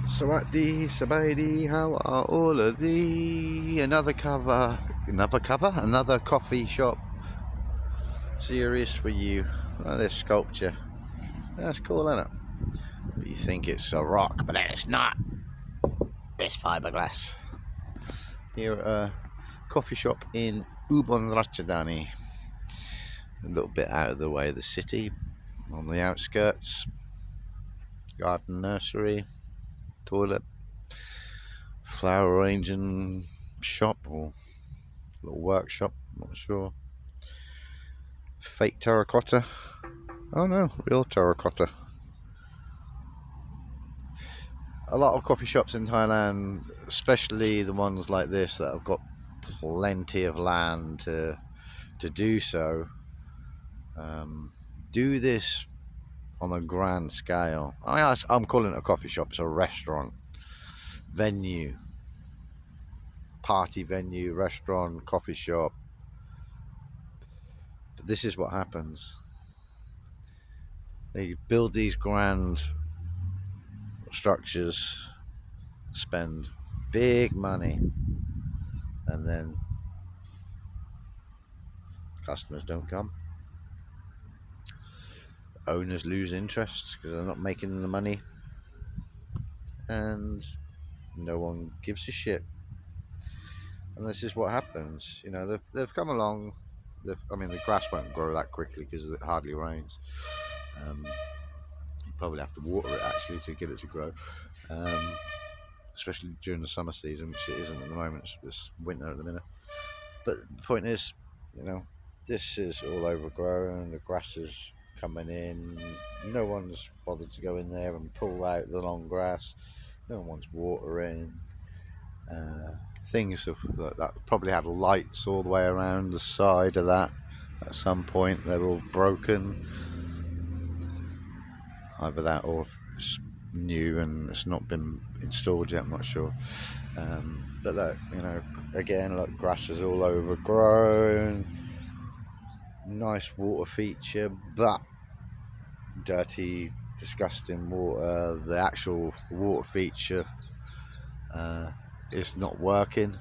Sawadi, Sabaidi, how are all of thee? Another coffee shop series for you. Oh, this sculpture. That's cool, isn't it? But you think it's a rock, but it's not. It's fiberglass. Here at a coffee shop in Ubon Ratchathani. A little bit out of the way of the city, on the outskirts. Garden nursery, toilet, flower arranging shop or little workshop, not sure. Fake terracotta. Oh no, real terracotta. A lot of coffee shops in Thailand, especially the ones like this that have got plenty of land to do so, do this on a grand scale. I'm calling it a coffee shop. It's a restaurant, venue, party venue, restaurant, coffee shop. But this is what happens. They build these grand structures, spend big money, and then customers don't come. Owners lose interest because they're not making the money, and no one gives a shit. And this is what happens. You know, they've come along. The grass won't grow that quickly because it hardly rains. You probably have to water it actually to get it to grow, especially during the summer season, which it isn't at the moment. It's winter at the minute. But the point is, you know, this is all overgrown. The grass is coming in. No one's bothered to go in there and pull out the long grass. No one's watering. Things that probably had lights all the way around the side of that. At some point, they're all broken. Either that or it's new and it's not been installed yet. I'm not sure. But look, you know, again, look, grass is all overgrown. Nice water feature, but dirty, disgusting water. The actual water feature is not working.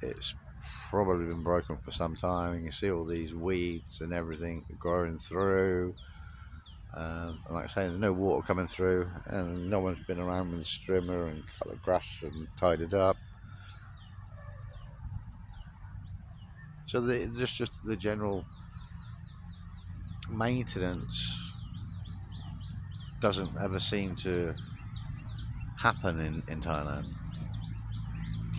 It's probably been broken for some time. You can see all these weeds and everything growing through. And like I say, there's no water coming through, and no one's been around with a strimmer and cut the grass and tied it up. So just the general maintenance doesn't ever seem to happen in Thailand.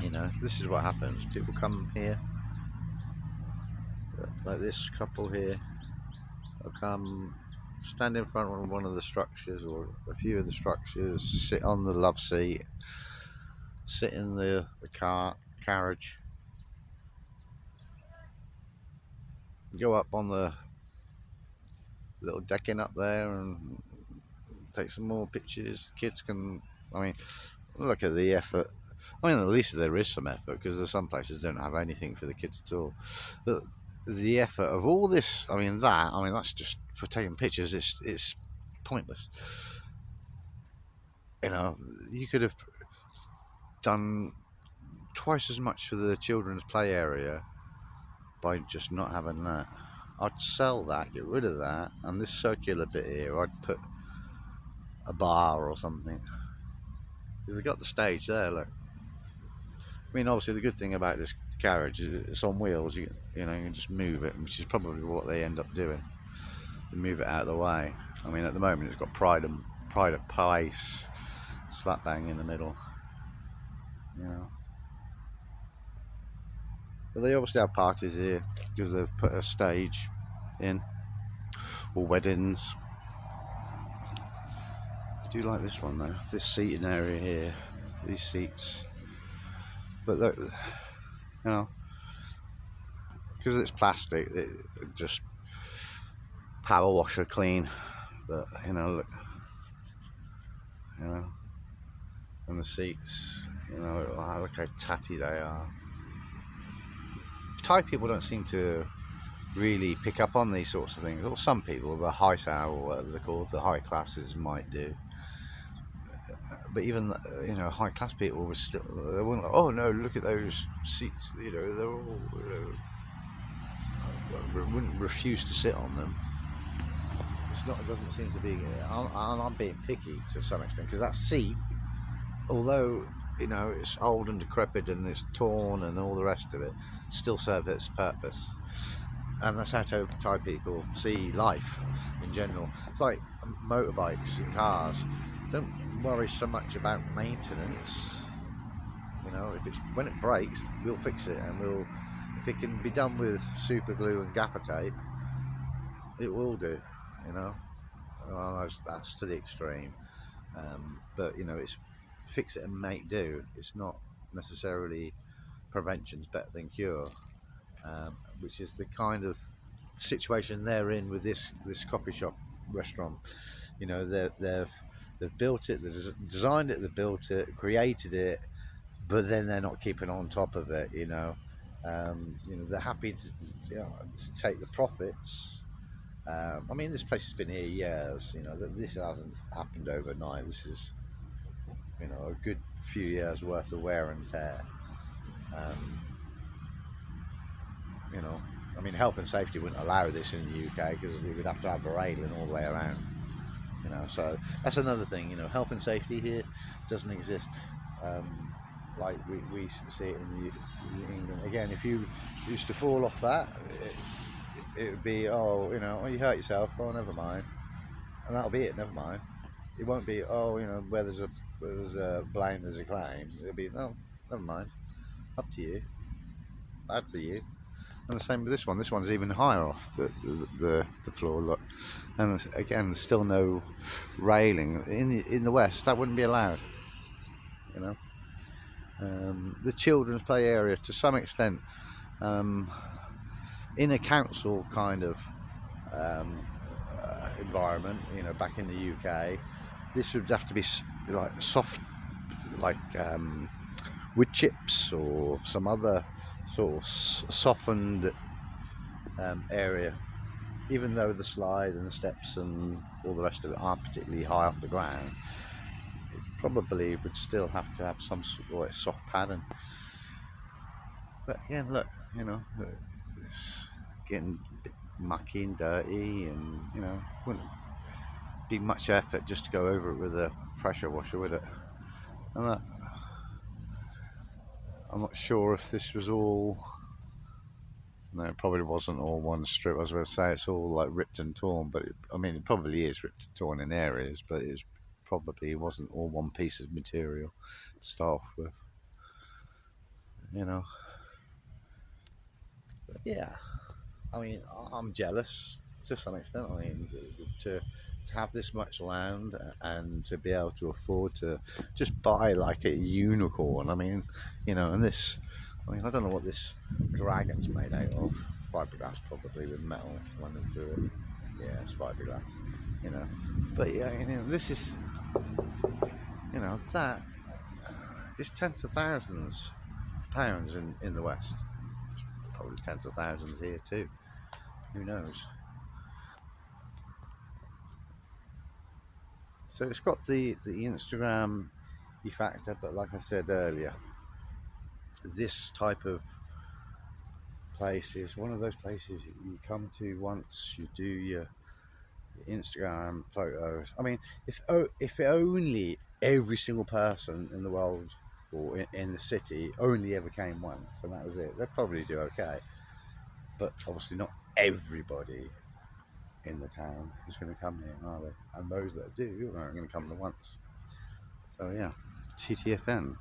You know, this is what happens. People come here, like this couple here, they'll come, stand in front of one of the structures or a few of the structures, sit on the love seat, sit in the carriage, go up on the little decking up there and take some more pictures. Kids can, look at the effort. At least there is some effort, because there's some places don't have anything for the kids at all. But the effort of all this, that's just for taking pictures. It's pointless. You know, you could have done twice as much for the children's play area by just not having that. I'd sell that, get rid of that, and this circular bit here, I'd put a bar or something. Because they've got the stage there, look. Obviously the good thing about this carriage is it's on wheels. You can just move it, which is probably what they end up doing. They move it out of the way. At the moment it's got pride of place, slap bang in the middle. You know. But they obviously have parties here because they've put a stage in, or weddings. I do like this one though. This seating area here, these seats. But look, because it's plastic, it just power washer clean. But look, and the seats, look how tatty they are. Thai people don't seem to really pick up on these sorts of things. Or some people, the high sao or whatever they're called, the high classes might do. but even high class people were still, they weren't like, oh no, look at those seats, they're all, wouldn't refuse to sit on them. It doesn't seem to be, and I'm being picky to some extent, because that seat, although it's old and decrepit and it's torn and all the rest of it, still serves its purpose. And that's how Thai people see life in general. It's like motorbikes and cars. Don't worry so much about maintenance. When it breaks, we'll fix it, and if it can be done with super glue and gaffer tape, it will do. Well, that's to the extreme. But it's fix it and make do. It's not necessarily prevention's better than cure, which is the kind of situation they're in with this coffee shop restaurant. They've built it, they've designed it, they've built it, created it, but then they're not keeping on top of it. They're happy to take the profits. This place has been here years. This hasn't happened overnight. This is a good few years worth of wear and tear. Health and safety wouldn't allow this in the UK, because we would have to have a railing all the way around. So that's another thing. Health and safety here doesn't exist. Like we see it in England. Again, if you used to fall off that, it would be, you hurt yourself. Oh, never mind, and that'll be it. Never mind. It won't be, where there's a blame, there's a claim. It'll be, no, never mind. Up to you. Bad for you. And the same with this one. This one's even higher off the floor. Look, and again, there's still no railing. In the West, that wouldn't be allowed. The children's play area, to some extent, in a council kind of environment, back in the UK, this would have to be like soft, like wood chips or some other sort of softened area, even though the slide and the steps and all the rest of it aren't particularly high off the ground. It probably would still have to have some sort of soft pattern. But again, look, it's getting a bit mucky and dirty, and wouldn't be much effort just to go over it with a pressure washer, would it? And I'm not sure if this was all. No, it probably wasn't all one strip. I was going to say it's all like ripped and torn, but it probably is ripped and torn in areas, but it probably wasn't all one piece of material to start off with. But yeah, I'm jealous to some extent. To have this much land and to be able to afford to just buy like a unicorn. And this. I don't know what this dragon's made out of. Fiberglass, probably, with metal running through it. Yeah, it's fiberglass. But yeah, this is, that is tens of thousands of pounds in the West. Probably tens of thousands here too. Who knows? So it's got the Instagram factor, but like I said earlier, this type of place is one of those places you come to once you do your Instagram photos. If only every single person in the world or in the city only ever came once and that was it, they'd probably do okay. But obviously not everybody in the town is going to come here, are they? And those that do aren't going to come the once. So yeah, TTFN.